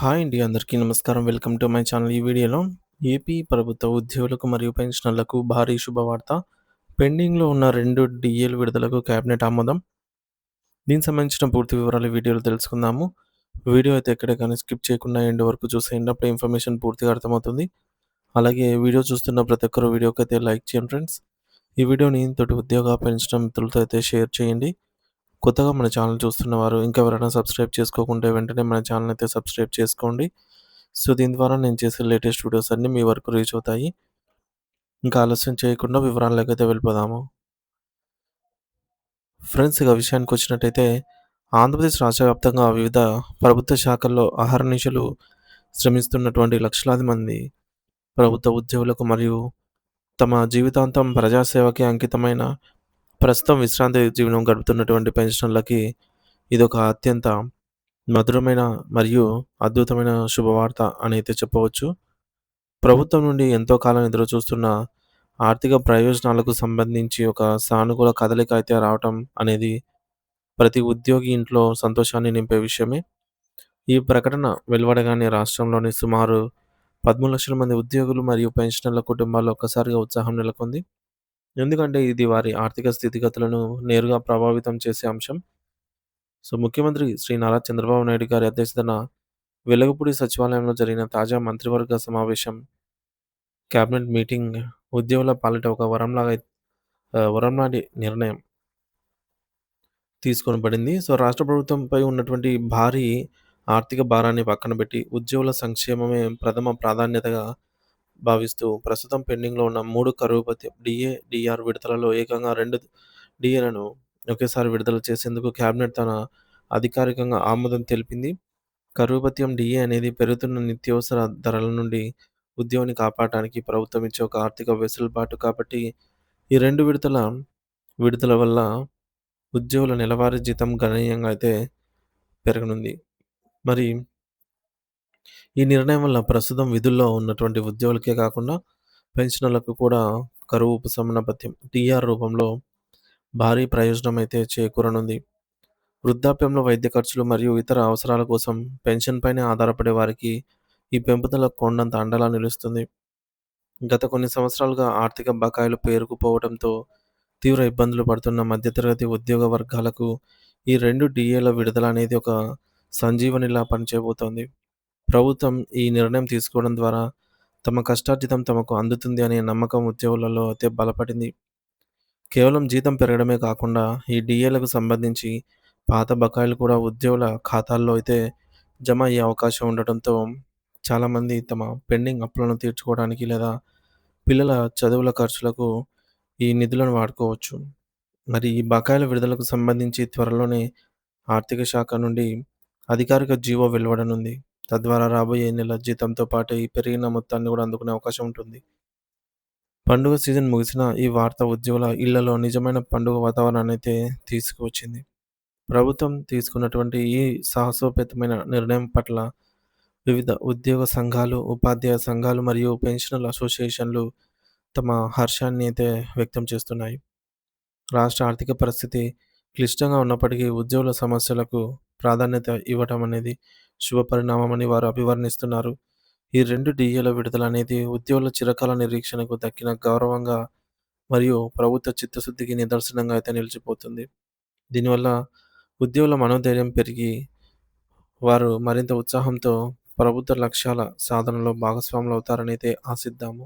Hi అండి. అందరికీ నమస్కారం. Welcome to my channel. ఈ వీడియోలో ఏపీ ప్రభుత్వ ఉద్యోగులకు మరియు పెన్షనర్లకు భారీ శుభవార్త. పెండింగ్‌లో ఉన్న 2 డీఏలు విడుదలకు కేబినెట్ ఆమోదం. దీనికి సంబంధించిన పూర్తి వివరాలు ఈ వీడియోలో తెలుసుకుందాము. వీడియో అయితే ఎక్కడ కానీ స్కిప్ చేయకుండా ఎండ్ వరకు చూసేయండి. అప్పుడే ఇన్ఫర్మేషన్ పూర్తిగా అర్థమవుతుంది. అలాగే వీడియో చూస్తున్న ప్రతి ఒక్కరు వీడియోకైతే లైక్ చేయండి ఫ్రెండ్స్. ఈ వీడియోని తోటి ఉద్యోగ, పెన్షన్ మిత్రులతో అయితే షేర్ చేయండి. కొత్తగా మన ఛానల్ చూస్తున్నవారు ఇంకా ఎవరైనా సబ్స్క్రైబ్ చేసుకోకుంటే వెంటనే మన ఛానల్ అయితే సబ్స్క్రైబ్ చేసుకోండి. సో, దీని ద్వారా నేను చేసే లేటెస్ట్ వీడియోస్ అన్నీ మీ వరకు రీచ్ అవుతాయి. ఇంకా ఆలస్యం చేయకుండా వివరాల్లోకైతే వెళ్ళిపోదాము. ఫ్రెండ్స్, ఇక విషయానికొచ్చినట్టయితే ఆంధ్రప్రదేశ్ రాష్ట్ర వ్యాప్తంగా వివిధ ప్రభుత్వ శాఖల్లో అహర్నిశలు శ్రమిస్తున్నటువంటి లక్షలాది మంది ప్రభుత్వ ఉద్యోగులకు మరియు తమ జీవితాంతం ప్రజాసేవకి అంకితమైన ప్రస్తుతం విశ్రాంతి జీవనం గడుపుతున్నటువంటి పెన్షనర్లకి ఇదొక అత్యంత మధురమైన మరియు అద్భుతమైన శుభవార్త అని అయితే చెప్పవచ్చు. ప్రభుత్వం నుండి ఎంతో కాలం ఎదురుచూస్తున్న ఆర్థిక ప్రయోజనాలకు సంబంధించి ఒక సానుకూల కదలిక అయితే రావటం అనేది ప్రతి ఉద్యోగి ఇంట్లో సంతోషాన్ని నింపే విషయమే. ఈ ప్రకటన వెలువడగానే రాష్ట్రంలోని సుమారు 13,00,000 మంది ఉద్యోగులు మరియు పెన్షనర్ల కుటుంబాల్లో ఒక్కసారిగా ఉత్సాహం నెలకొంది. ఎందుకంటే ఇది వారి ఆర్థిక స్థితిగతులను నేరుగా ప్రభావితం చేసే అంశం. సో, ముఖ్యమంత్రి శ్రీ నారా చంద్రబాబు నాయుడు గారి అధ్యక్షతన వెలగపూడి సచివాలయంలో జరిగిన తాజా మంత్రివర్గ సమావేశం, కేబినెట్ మీటింగ్ ఉద్యోగుల పాలిట ఒక వరంలాంటి నిర్ణయం తీసుకోబడింది. సో, రాష్ట్ర ప్రభుత్వంపై ఉన్నటువంటి భారీ ఆర్థిక భారాన్ని పక్కన పెట్టి ఉద్యోగుల సంక్షేమమే ప్రథమ ప్రాధాన్యతగా భావిస్తూ ప్రస్తుతం పెండింగ్‌లో ఉన్న 3 కరువు భత్యం డీఏ, డీఆర్ విడతలలో ఏకంగా 2 డీఏలను ఒకేసారి విడుదల చేసేందుకు కేబినెట్ తన అధికారికంగా ఆమోదం తెలిపింది. కరువు భత్యం డీఏ అనేది పెరుగుతున్న నిత్యావసర ధరల నుండి ఉద్యోగిని కాపాడటానికి ప్రభుత్వం ఇచ్చే ఒక ఆర్థిక వెసులుబాటు కాబట్టి, ఈ 2 విడుదల వల్ల ఉద్యోగుల నెలవారీ జీతం గణనీయంగా అయితే పెరగనుంది. మరి ఈ నిర్ణయం వల్ల ప్రస్తుతం విధుల్లో ఉన్నటువంటి ఉద్యోగులకే కాకుండా పెన్షనర్లకు కూడా కరువు ఉపశమన భత్యం డీఆర్ రూపంలో భారీ ప్రయోజనం అయితే చేకూరనుంది. వృద్ధాప్యంలో వైద్య ఖర్చులు మరియు ఇతర అవసరాల కోసం పెన్షన్ పైనే ఆధారపడే వారికి ఈ పెంపుదల కొండంత అండలా నిలుస్తుంది. గత కొన్ని సంవత్సరాలుగా ఆర్థిక బకాయిలు పేరుకుపోవడంతో తీవ్ర ఇబ్బందులు పడుతున్న మధ్యతరగతి ఉద్యోగ వర్గాలకు ఈ 2 డీఏల విడుదల అనేది ఒక సంజీవనిలా పనిచేయబోతోంది. ప్రభుత్వం ఈ నిర్ణయం తీసుకోవడం ద్వారా తమ కష్టార్జితం తమకు అందుతుంది అనే నమ్మకం ఉద్యోగులలో అయితే బలపడింది. కేవలం జీతం పెరగడమే కాకుండా ఈ డీఏలకు సంబంధించి పాత బకాయిలు కూడా ఉద్యోగుల ఖాతాల్లో అయితే జమ అయ్యే అవకాశం ఉండటంతో చాలామంది తమ పెండింగ్ అప్పులను తీర్చుకోవడానికి లేదా పిల్లల చదువుల ఖర్చులకు ఈ నిధులను వాడుకోవచ్చు. మరి ఈ బకాయిల విడుదలకు సంబంధించి త్వరలోనే ఆర్థిక శాఖ నుండి అధికారిక జీవో వెలువడనుంది. తద్వారా రాబోయే నెల జీతంతో పాటు ఈ పెరిగిన మొత్తాన్ని కూడా అందుకునే అవకాశం ఉంటుంది. పండుగ సీజన్ ముగిసినా ఈ వార్త ఉద్యోగుల ఇళ్లలో నిజమైన పండుగ వాతావరణాన్ని అయితే తీసుకువచ్చింది. ప్రభుత్వం తీసుకున్నటువంటి ఈ సాహసోపేతమైన నిర్ణయం పట్ల వివిధ ఉద్యోగ సంఘాలు, ఉపాధ్యాయ సంఘాలు మరియు పెన్షనర్ల అసోసియేషన్లు తమ హర్షాన్ని అయితే వ్యక్తం చేస్తున్నాయి. రాష్ట్ర ఆర్థిక పరిస్థితి క్లిష్టంగా ఉన్నప్పటికీ ఉద్యోగుల సమస్యలకు ప్రాధాన్యత ఇవ్వటం అనేది శుభపరిణామమని వారు అభివర్ణిస్తున్నారు. ఈ 2 డీఏల విడుదల అనేది ఉద్యోగుల చిరకాల నిరీక్షణకు దక్కిన గౌరవంగా మరియు ప్రభుత్వ చిత్తశుద్ధికి నిదర్శనంగా అయితే నిలిచిపోతుంది. దీనివల్ల ఉద్యోగుల మనోధైర్యం పెరిగి వారు మరింత ఉత్సాహంతో ప్రభుత్వ లక్ష్యాల సాధనలో భాగస్వాములవుతారని అయితే ఆశిద్దాము.